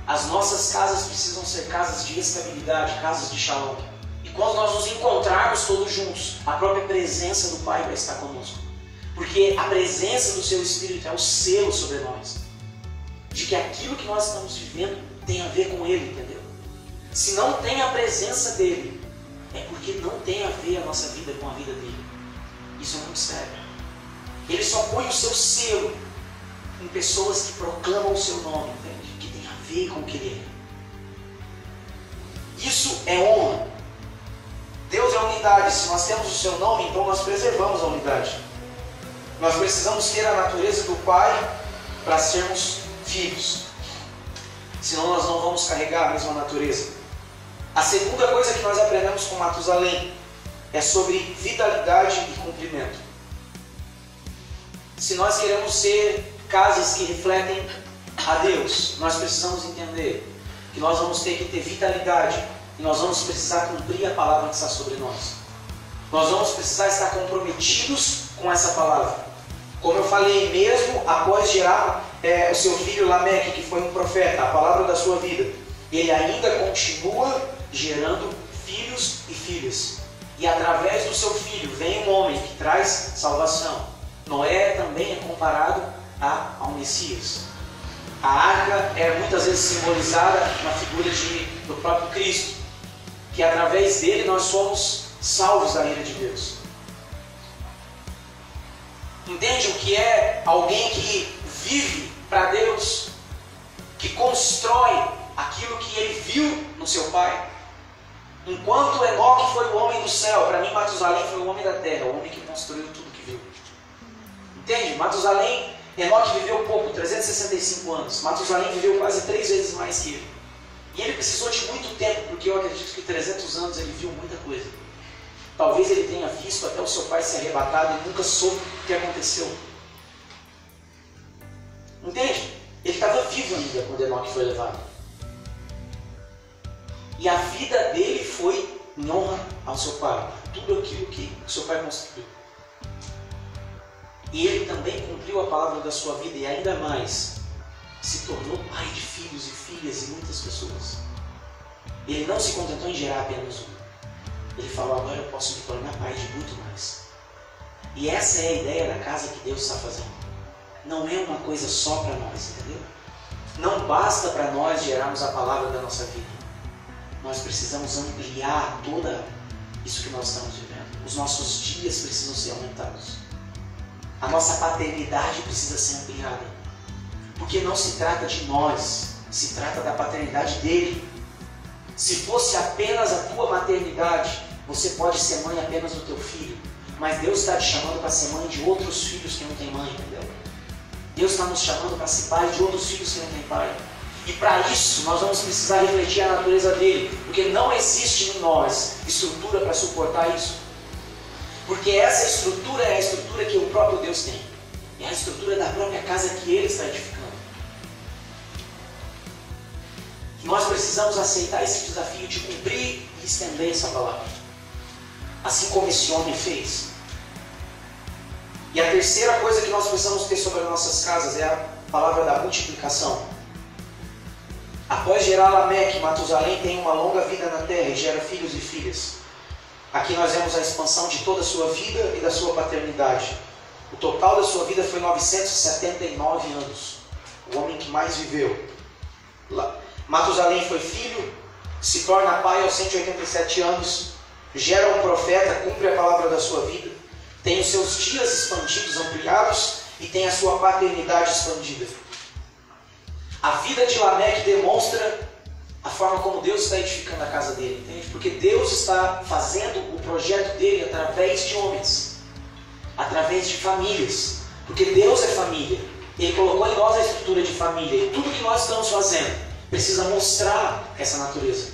As nossas casas precisam ser casas de estabilidade, casas de Shalom. E quando nós nos encontrarmos todos juntos, a própria presença do Pai vai estar conosco. Porque a presença do seu Espírito é o selo sobre nós. De que aquilo que nós estamos vivendo tem a ver com Ele, entendeu? Se não tem a presença dEle, é porque não tem a ver a nossa vida com a vida dEle. Isso é muito sério. Ele só põe o seu selo em pessoas que proclamam o seu nome, entende? Que tem a ver com o que Ele é. Isso é honra. Deus é unidade. Se nós temos o seu nome, então nós preservamos a unidade. Nós precisamos ter a natureza do Pai para sermos filhos. Senão nós não vamos carregar a mesma natureza. A segunda coisa que nós aprendemos com Matusalém é sobre vitalidade e cumprimento. Se nós queremos ser casas que refletem a Deus, nós precisamos entender que nós vamos ter que ter vitalidade e nós vamos precisar cumprir a palavra que está sobre nós. Nós vamos precisar estar comprometidos com essa palavra. Como eu falei, mesmo após gerar o seu filho Lameque, que foi um profeta, a palavra da sua vida, ele ainda continua gerando filhos e filhas. E através do seu filho vem um homem que traz salvação. Noé também é comparado ao Messias. A arca é muitas vezes simbolizada na figura do próprio Cristo, que através dele nós somos salvos da ira de Deus. Entende o que é alguém que vive para Deus, que constrói aquilo que ele viu no seu pai? Enquanto Enoque foi o homem do céu, para mim Matusalém foi o homem da terra, o homem que construiu tudo que viu. Entende? Matusalém, Enoque viveu pouco, 365 anos. Matusalém viveu quase 3 vezes mais que ele. E ele precisou de muito tempo, porque eu acredito que 300 anos ele viu muita coisa. Talvez ele tenha visto até o seu pai ser arrebatado e nunca soube o que aconteceu. Entende? Ele estava vivo ainda quando Enoque foi levado. E a vida dele foi em honra ao seu pai. Tudo aquilo que o seu pai construiu. E ele também cumpriu a palavra da sua vida e ainda mais se tornou pai de filhos e filhas e muitas pessoas. Ele não se contentou em gerar apenas um. Ele falou, agora eu posso me tornar pai de muito mais. E essa é a ideia da casa que Deus está fazendo. Não é uma coisa só para nós, entendeu? Não basta para nós gerarmos a palavra da nossa vida. Nós precisamos ampliar toda isso que nós estamos vivendo. Os nossos dias precisam ser aumentados. A nossa paternidade precisa ser ampliada. Porque não se trata de nós, se trata da paternidade dele. Se fosse apenas a tua maternidade, você pode ser mãe apenas do teu filho. Mas Deus está te chamando para ser mãe de outros filhos que não têm mãe, entendeu? Deus está nos chamando para ser pai de outros filhos que não têm pai. E para isso nós vamos precisar refletir a natureza dele. Porque não existe em nós estrutura para suportar isso. Porque essa estrutura é a estrutura que o próprio Deus tem. É a estrutura da própria casa que ele está edificando. Nós precisamos aceitar esse desafio de cumprir e estender essa palavra. Assim como esse homem fez. E a terceira coisa que nós precisamos ter sobre as nossas casas é a palavra da multiplicação. Após gerar Lameque, Matusalém tem uma longa vida na terra e gera filhos e filhas. Aqui nós vemos a expansão de toda a sua vida e da sua paternidade. O total da sua vida foi 979 anos. O homem que mais viveu. Matusalém foi filho, se torna pai aos 187 anos, gera um profeta, cumpre a palavra da sua vida, tem os seus dias expandidos, ampliados e tem a sua paternidade expandida. A vida de Lameque demonstra a forma como Deus está edificando a casa dele, entende? Porque Deus está fazendo o projeto dele através de homens, através de famílias, porque Deus é família. Ele colocou em nós a estrutura de família e tudo que nós estamos fazendo precisa mostrar essa natureza.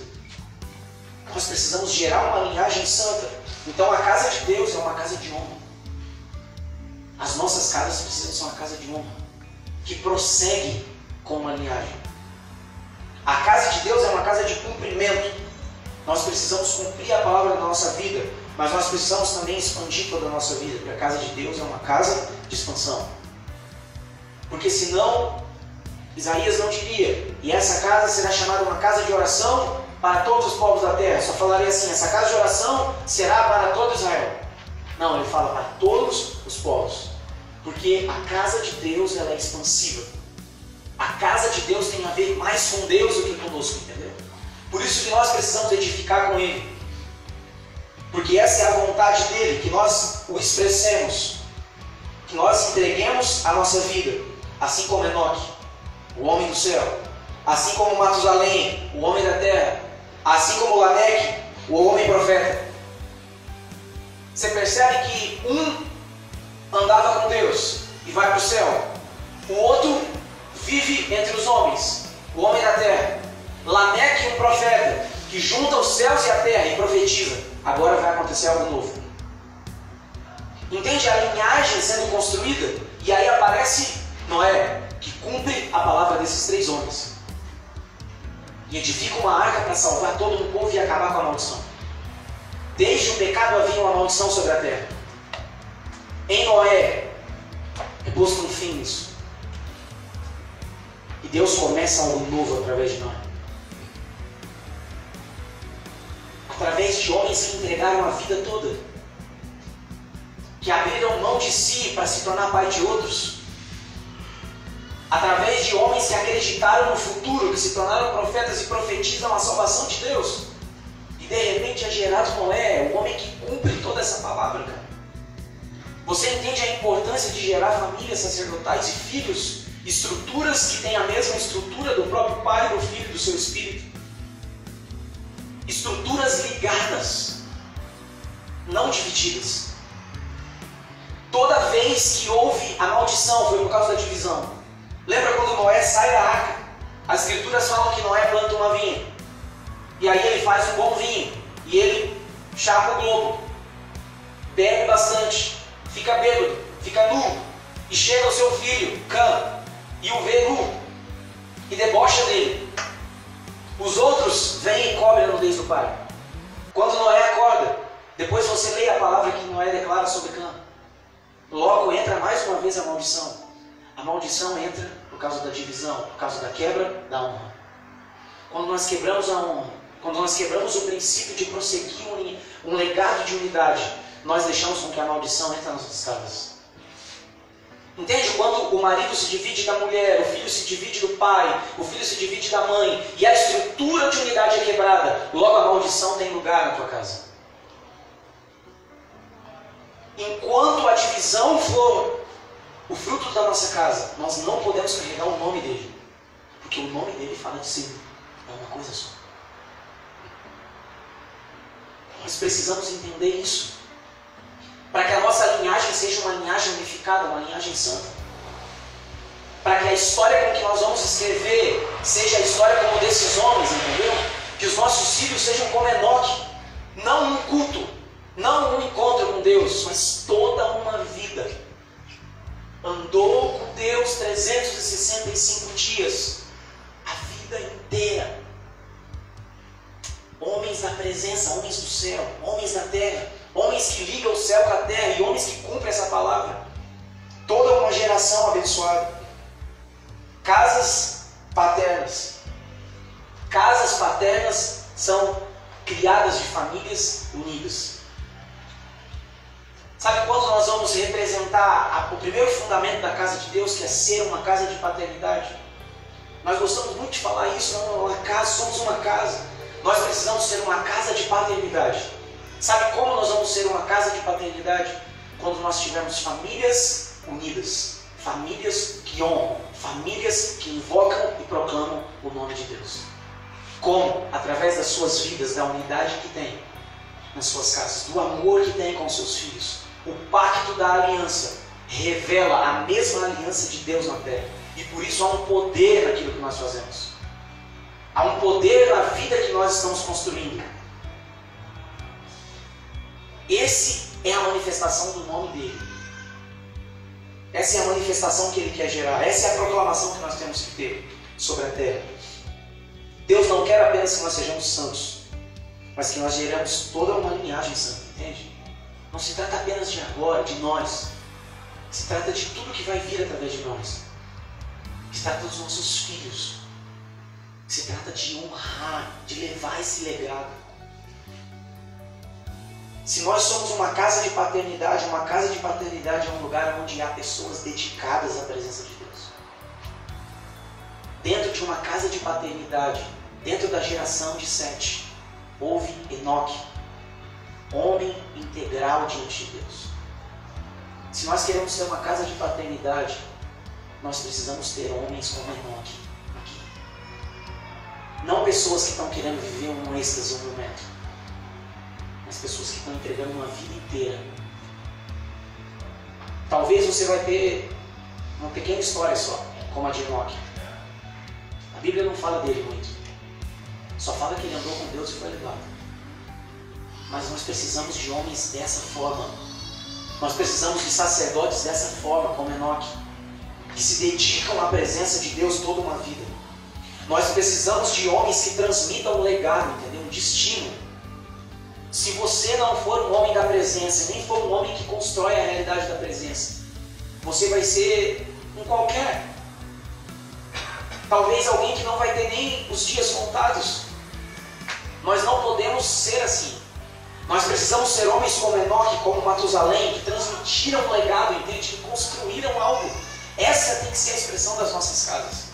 Nós precisamos gerar uma linhagem santa. Então a casa de Deus é uma casa de honra. As nossas casas precisam ser uma casa de honra, que prossegue com uma linhagem. A casa de Deus é uma casa de cumprimento. Nós precisamos cumprir a palavra da nossa vida, mas nós precisamos também expandir toda a nossa vida, porque a casa de Deus é uma casa de expansão. Porque senão, Isaías não diria, e essa casa será chamada uma casa de oração para todos os povos da terra. Só falaria assim, essa casa de oração será para todo Israel. Não, ele fala para todos os povos. Porque a casa de Deus ela é expansiva. A casa de Deus tem a ver mais com Deus do que conosco, entendeu? Por isso que nós precisamos edificar com Ele. Porque essa é a vontade dEle, que nós o expressemos. Que nós entreguemos a nossa vida. Assim como Enoque, o homem do céu. Assim como Matusalém, o homem da terra. Assim como Lameque, o homem profeta. Você percebe que um andava com Deus e vai para o céu. O outro vive entre os homens, o homem da terra. Lameque, um profeta, que junta os céus e a terra e profetiza. Agora vai acontecer algo novo. Entende a linhagem sendo construída? E aí aparece Noé, que cumpre a palavra desses 3 homens. E edifica uma arca para salvar todo o povo e acabar com a maldição. Desde o pecado havia uma maldição sobre a terra. Em Noé é posto um fim nisso. E Deus começa algo novo através de Noé. Através de homens que entregaram a vida toda. Que abriram mão de si para se tornar pai de outros. Através de homens que acreditaram no futuro, que se tornaram profetas e profetizam a salvação de Deus. E de repente é gerado Noé, o homem que cumpre toda essa palavra, cara. Você entende a importância de gerar famílias sacerdotais e filhos, estruturas que têm a mesma estrutura do próprio Pai, do Filho e do seu Espírito? Estruturas ligadas, não divididas. Toda vez que houve a maldição foi por causa da divisão. Lembra quando Noé sai da arca? As escrituras falam que Noé planta uma vinha. E aí ele faz um bom vinho. E ele chapa o globo. Bebe bastante. Fica bêbado. Fica nu. E chega ao seu filho, Cã, e o vê nu. E debocha dele. Os outros vêm e cobrem a nudez do pai. Quando Noé acorda, depois você lê a palavra que Noé declara sobre Cã. Logo entra mais uma vez a maldição. A maldição entra por causa da divisão, por causa da quebra da honra. Quando nós quebramos a honra, quando nós quebramos o princípio de prosseguir um legado de unidade, nós deixamos com que a maldição entre nas nossas casas. Entende? Quando o marido se divide da mulher, o filho se divide do pai, o filho se divide da mãe, e a estrutura de unidade é quebrada, logo a maldição tem lugar na tua casa. Enquanto a divisão for o fruto da nossa casa, nós não podemos carregar o nome dele. Porque o nome dele fala de si. É uma coisa só. Nós precisamos entender isso. Para que a nossa linhagem seja uma linhagem unificada, uma linhagem santa. Para que a história com que nós vamos escrever seja a história como desses homens, entendeu? Que os nossos filhos sejam como Enoque. Não um culto, não um encontro com Deus, mas toda uma vida. Andou com Deus 365 dias, a vida inteira. Homens da presença, homens do céu, homens da terra, homens que ligam o céu com a terra e homens que cumprem essa palavra. Toda uma geração abençoada. Casas paternas. Casas paternas são criadas de famílias unidas. Sabe quando nós vamos representar o primeiro fundamento da casa de Deus, que é ser uma casa de paternidade? Nós gostamos muito de falar isso, uma casa, somos uma casa. Nós precisamos ser uma casa de paternidade. Sabe como nós vamos ser uma casa de paternidade? Quando nós tivermos famílias unidas, famílias que honram, famílias que invocam e proclamam o nome de Deus. Como? Através das suas vidas, da unidade que tem nas suas casas, do amor que tem com seus filhos. O pacto da aliança revela a mesma aliança de Deus na terra. E por isso há um poder naquilo que nós fazemos. Há um poder na vida que nós estamos construindo. Esse é a manifestação do nome dele. Essa é a manifestação que ele quer gerar. Essa é a proclamação que nós temos que ter sobre a terra. Deus não quer apenas que nós sejamos santos, mas que nós geremos toda uma linhagem santa, entende? Não se trata apenas de agora, de nós. Se trata de tudo que vai vir através de nós. Se trata dos nossos filhos. Se trata de honrar, de levar esse legado. Se nós somos uma casa de paternidade é um lugar onde há pessoas dedicadas à presença de Deus. Dentro de uma casa de paternidade, dentro da geração de Sete, houve Enoque, homem integral diante de Deus. Se nós queremos ser uma casa de paternidade, nós precisamos ter homens como Enoque aqui. Não pessoas que estão querendo viver um êxtase, um momento, mas pessoas que estão entregando uma vida inteira. Talvez você vai ter uma pequena história só, como a de Enoque. A Bíblia não fala dele muito. Só fala que ele andou com Deus e foi levado. Mas nós precisamos de homens dessa forma. Nós precisamos de sacerdotes dessa forma, como Enoque, que se dedicam à presença de Deus toda uma vida. Nós precisamos de homens que transmitam um legado, entendeu? Um destino. Se você não for um homem da presença, nem for um homem que constrói a realidade da presença, você vai ser um qualquer. Talvez alguém que não vai ter nem os dias contados. Nós não podemos ser assim. Nós precisamos ser homens como Enoque, como Matusalém, que transmitiram um legado, entende? Que construíram algo. Essa tem que ser a expressão das nossas casas.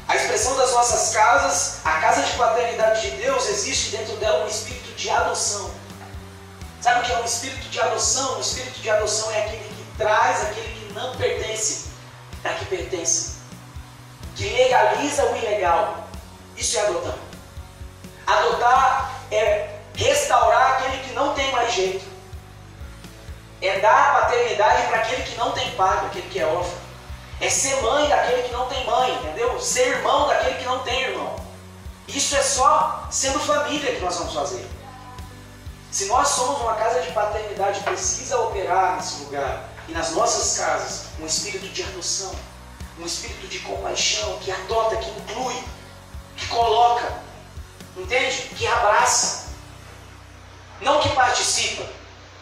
A expressão das nossas casas, a casa de paternidade de Deus, existe dentro dela um espírito de adoção. Sabe o que é um espírito de adoção? Um espírito de adoção é aquele que traz aquele que não pertence para que pertence. Que legaliza o ilegal. Isso é adotar. Adotar é restaurar aquele que não tem mais jeito. É dar a paternidade para aquele que não tem pai, para aquele que é órfão. É ser mãe daquele que não tem mãe, entendeu? Ser irmão daquele que não tem irmão. Isso é só sendo família que nós vamos fazer. Se nós somos uma casa de paternidade, precisa operar nesse lugar e nas nossas casas um espírito de adoção, um espírito de compaixão, que adota, que inclui, que coloca, entende? Que abraça. Não que participa,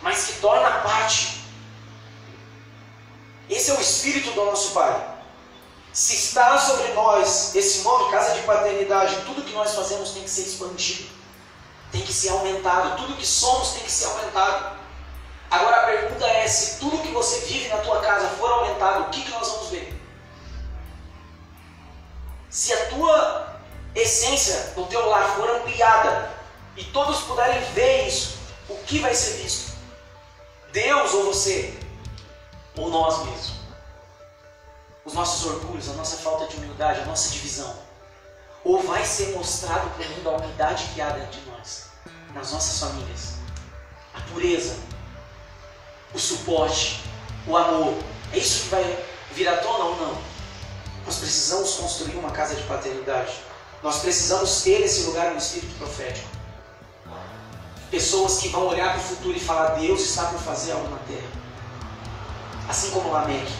mas que torna parte. Esse é o espírito do nosso Pai. Se está sobre nós esse nome, casa de paternidade, tudo que nós fazemos tem que ser expandido, tem que ser aumentado, tudo que somos tem que ser aumentado. Agora a pergunta é, se tudo que você vive na tua casa for aumentado, o que nós vamos ver? Se a tua essência no teu lar for ampliada e todos puderem ver isso, o que vai ser visto? Deus ou você? Ou nós mesmos? Os nossos orgulhos, a nossa falta de humildade, a nossa divisão? Ou vai ser mostrado para o mundo a unidade que há dentro de nós, nas nossas famílias? A pureza, o suporte, o amor. É isso que vai vir à tona ou não? Nós precisamos construir uma casa de paternidade. Nós precisamos ter esse lugar no espírito profético. Pessoas que vão olhar para o futuro e falar: Deus está por fazer algo na terra. Assim como Lameque.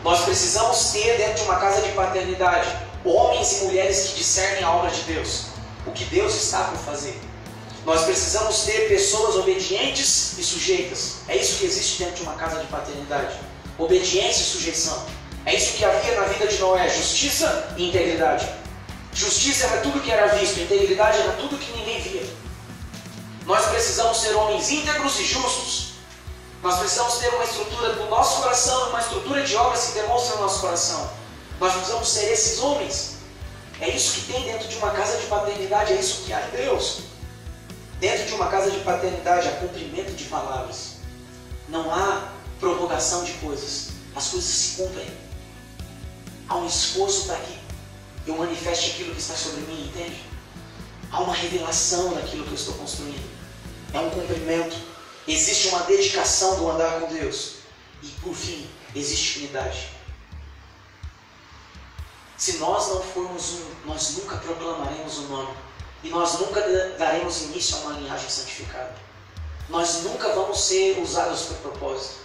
Nós precisamos ter dentro de uma casa de paternidade homens e mulheres que discernem a obra de Deus, o que Deus está por fazer. Nós precisamos ter pessoas obedientes e sujeitas. É isso que existe dentro de uma casa de paternidade. Obediência e sujeição. É isso que havia na vida de Noé: justiça e integridade. Justiça era tudo que era visto, integridade era tudo que ninguém via. Nós precisamos ser homens íntegros e justos. Nós precisamos ter uma estrutura do nosso coração, uma estrutura de obras que demonstra o nosso coração. Nós precisamos ser esses homens. É isso que tem dentro de uma casa de paternidade, é isso que há em Deus. Dentro de uma casa de paternidade há cumprimento de palavras. Não há prorrogação de coisas. As coisas se cumprem. Há um esforço para que eu manifeste aquilo que está sobre mim, entende? Há uma revelação daquilo que eu estou construindo. É um cumprimento. Existe uma dedicação do andar com Deus. E por fim, existe unidade. Se nós não formos nós nunca proclamaremos o nome. E nós nunca daremos início a uma linhagem santificada. Nós nunca vamos ser usados por propósito.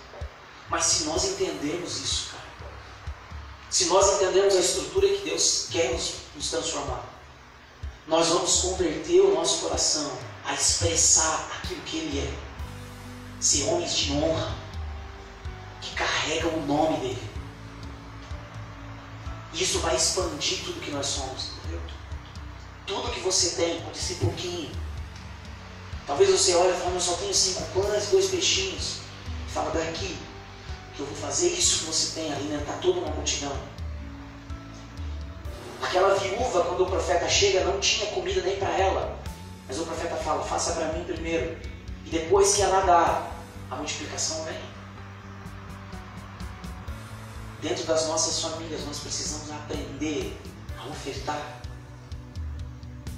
Mas se nós entendermos isso, cara, se nós entendermos a estrutura que Deus quer nos transformar, nós vamos converter o nosso coração a expressar aquilo que Ele é. Ser homens de honra, que carregam o nome dEle. E isso vai expandir tudo que nós somos, entendeu? Tudo que você tem, pode ser pouquinho. Talvez você olhe e fale, eu só tenho 5 pães e 2 peixinhos. Fala, daqui que eu vou fazer isso que você tem, alimentar toda uma multidão. Aquela viúva, quando o profeta chega, não tinha comida nem para ela. Mas o profeta fala, faça para mim primeiro. E depois que ela dá, a multiplicação vem. Dentro das nossas famílias, nós precisamos aprender a ofertar.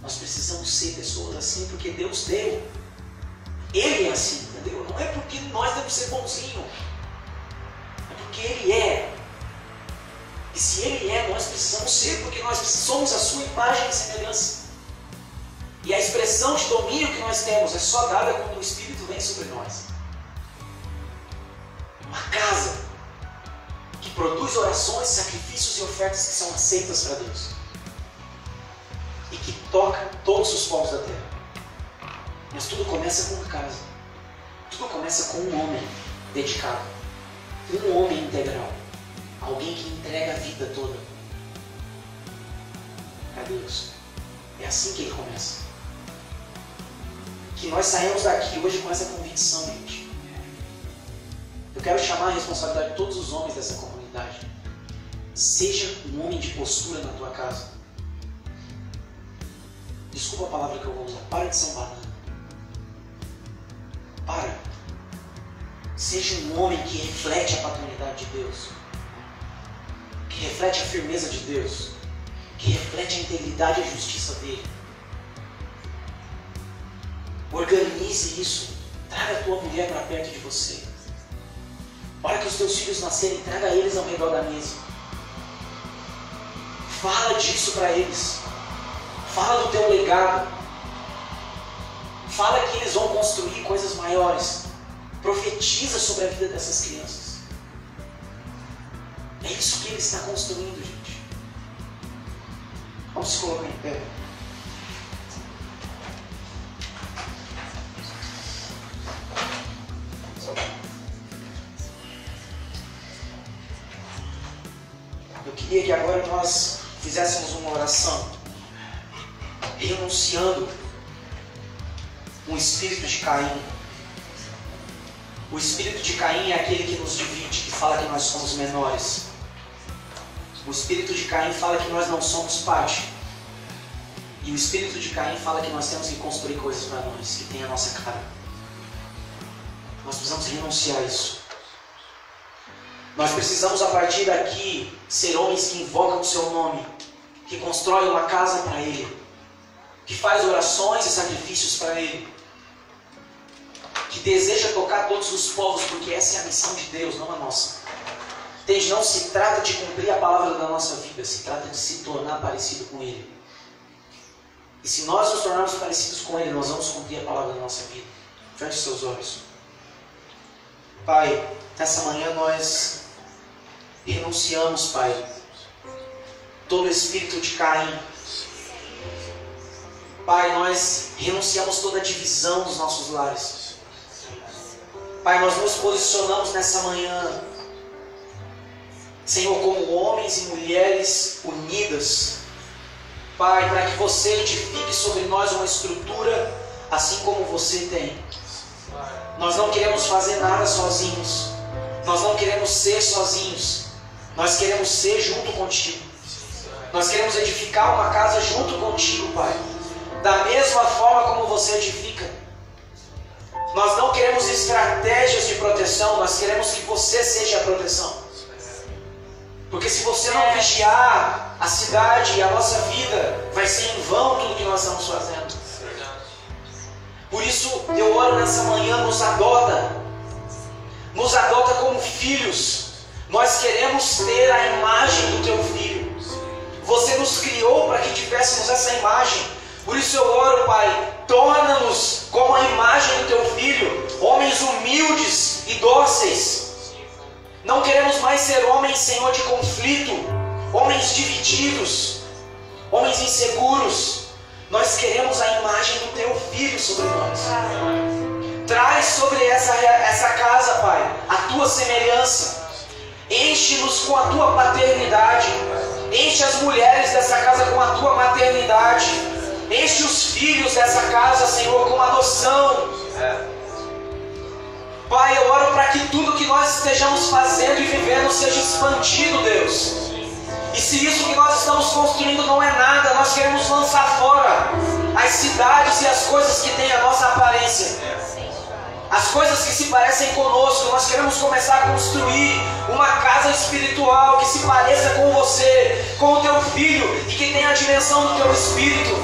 Nós precisamos ser pessoas assim, porque Deus deu. Ele é assim, entendeu? Não é porque nós temos que ser bonzinhos. É porque Ele é. E se Ele é, nós precisamos ser, porque nós somos a sua imagem e semelhança. E a expressão de domínio que nós temos é só dada quando o Espírito vem sobre nós. Uma casa que produz orações, sacrifícios e ofertas que são aceitas para Deus. E que toca todos os povos da terra. Mas tudo começa com uma casa. Tudo começa com um homem dedicado. Um homem integral. Alguém que entrega a vida toda a Deus. É assim que ele começa. Que nós saímos daqui hoje com essa convicção, gente. Eu quero chamar a responsabilidade de todos os homens dessa comunidade. Seja um homem de postura na tua casa. Desculpa a palavra que eu vou usar. Para de ser um banana. Para. Seja um homem que reflete a paternidade de Deus. Que reflete a firmeza de Deus. Que reflete a integridade e a justiça dele. Organize isso. Traga a tua mulher para perto de você. Para que os teus filhos nascerem, traga eles ao redor da mesa. Fala disso para eles. Fala do teu legado. Fala que eles vão construir coisas maiores. Profetiza sobre a vida dessas crianças. É isso que Ele está construindo, gente. Vamos se colocar em pé. Eu queria que agora nós fizéssemos uma oração, renunciando um espírito de Caim. O espírito de Caim é aquele que nos divide, que fala que nós somos menores. O espírito de Caim fala que nós não somos parte. E o espírito de Caim fala que nós temos que construir coisas para nós, que tem a nossa cara. Nós precisamos renunciar a isso. Nós precisamos, a partir daqui, ser homens que invocam o seu nome, que constroem uma casa para Ele, que faz orações e sacrifícios para Ele, que deseja tocar todos os povos, porque essa é a missão de Deus, não a nossa. Entende? Não se trata de cumprir a palavra da nossa vida, se trata de se tornar parecido com Ele. E se nós nos tornarmos parecidos com Ele, nós vamos cumprir a palavra da nossa vida. Feche seus olhos. Pai, nessa manhã nós renunciamos, Pai, todo espírito de Caim. Pai, nós renunciamos toda divisão dos nossos lares. Pai, nós nos posicionamos nessa manhã, Senhor, como homens e mulheres unidas, Pai, para que você edifique sobre nós uma estrutura assim como você tem. Nós não queremos fazer nada sozinhos. Nós não queremos ser sozinhos. Nós queremos ser junto contigo. Nós queremos edificar uma casa junto contigo, Pai. Da mesma forma como você edifica. Nós não queremos estratégias de proteção. Nós queremos que você seja a proteção. Porque se você não vigiar a cidade e a nossa vida, vai ser em vão tudo que nós estamos fazendo. Por isso eu oro nessa manhã, nos adota. Nos adota como filhos. Nós queremos ter a imagem do teu filho. Você nos criou para que tivéssemos essa imagem. Por isso eu oro, Pai, torna-nos como a imagem do teu filho, homens humildes e dóceis. Não queremos mais ser homens, Senhor, de conflito, homens divididos, homens inseguros. Nós queremos a imagem do teu filho sobre nós. Traz sobre essa casa, Pai, a tua semelhança. Enche-nos com a tua paternidade. Enche as mulheres dessa casa com a tua maternidade. Enche os filhos dessa casa, Senhor, com adoção. Pai, eu oro para que tudo que nós estejamos fazendo e vivendo seja expandido, Deus. E se isso que nós estamos construindo não é nada, nós queremos lançar fora as cidades e as coisas que têm a nossa aparência. As coisas que se parecem conosco. Nós queremos começar a construir uma casa espiritual que se pareça com você, com o teu filho, e que tenha a dimensão do teu espírito.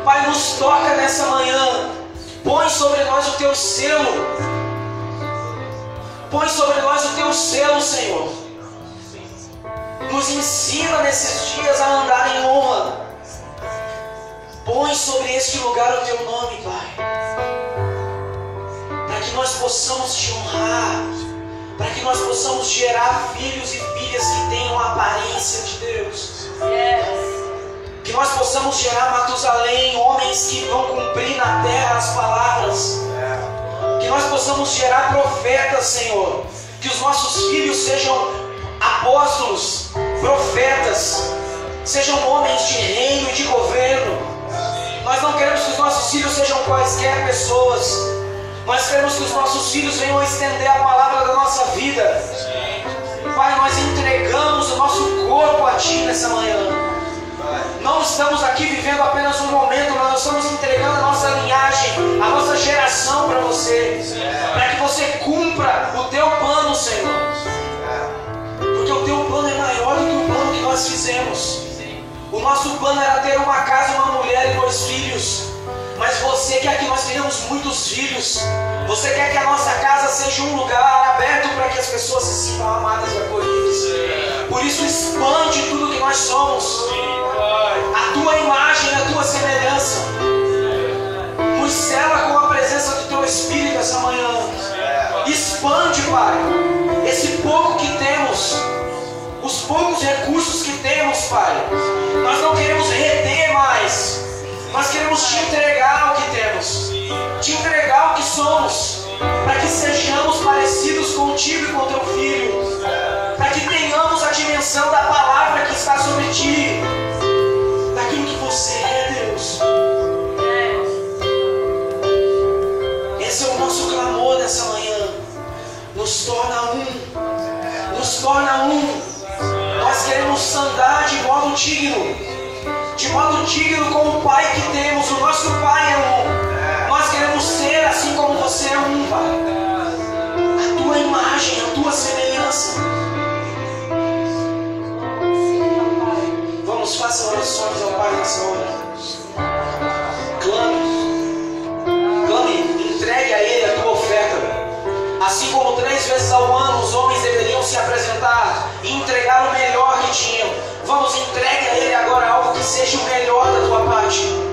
Pai, nos toca nessa manhã. Põe sobre nós o teu selo. Põe sobre nós o teu selo, Senhor. Nos ensina nesses dias a andar em honra. Põe sobre este lugar o teu nome, Pai. Para que nós possamos te honrar. Para que nós possamos gerar filhos e filhas que tenham a aparência de Deus. Que nós possamos gerar Matusalém, homens que vão cumprir na terra as palavras. Que nós possamos gerar profetas, Senhor. Que os nossos filhos sejam apóstolos, profetas, sejam homens de reino e de governo. Nós não queremos que os nossos filhos sejam quaisquer pessoas. Nós queremos que os nossos filhos venham estender a palavra da nossa vida. Pai, nós entregamos o nosso corpo a Ti nessa manhã. Não estamos aqui vivendo apenas um momento, mas nós estamos entregando a nossa linhagem, a nossa geração para você, para que você cumpra o teu plano, Senhor. Porque o teu plano é maior do que o plano que nós fizemos. O nosso plano era ter uma casa, uma mulher e 2 filhos. Mas você quer que nós tenhamos muitos filhos. Você quer que a nossa casa seja um lugar aberto para que as pessoas se sintam amadas e acolhidas. Por isso expande tudo que nós somos. A tua imagem, a tua semelhança. Nos sela com a presença do teu Espírito essa manhã. Expande, Pai, esse pouco que temos. Os poucos recursos que temos, Pai. Nós não queremos reter mais. Nós queremos te entregar o que temos. Te entregar o que somos. Para que sejamos parecidos contigo e com teu Filho. Para que tenhamos a dimensão da palavra que está sobre ti. Daquilo que você é, Deus. Esse é o nosso clamor nessa manhã. Nos torna um. Nos torna um. Nós queremos andar de modo digno. De modo digno com o Pai que temos. O nosso Pai é um. Nós queremos ser assim como você é um, Pai. A tua imagem, a tua semelhança. Vamos, faça orações ao Pai nessa hora. Clame, entregue a Ele a tua oferta. Assim como 3 vezes ao ano os homens deveriam se apresentar e entregar o melhor que tinham. Vamos, entregue a Ele agora algo que seja o melhor da tua parte.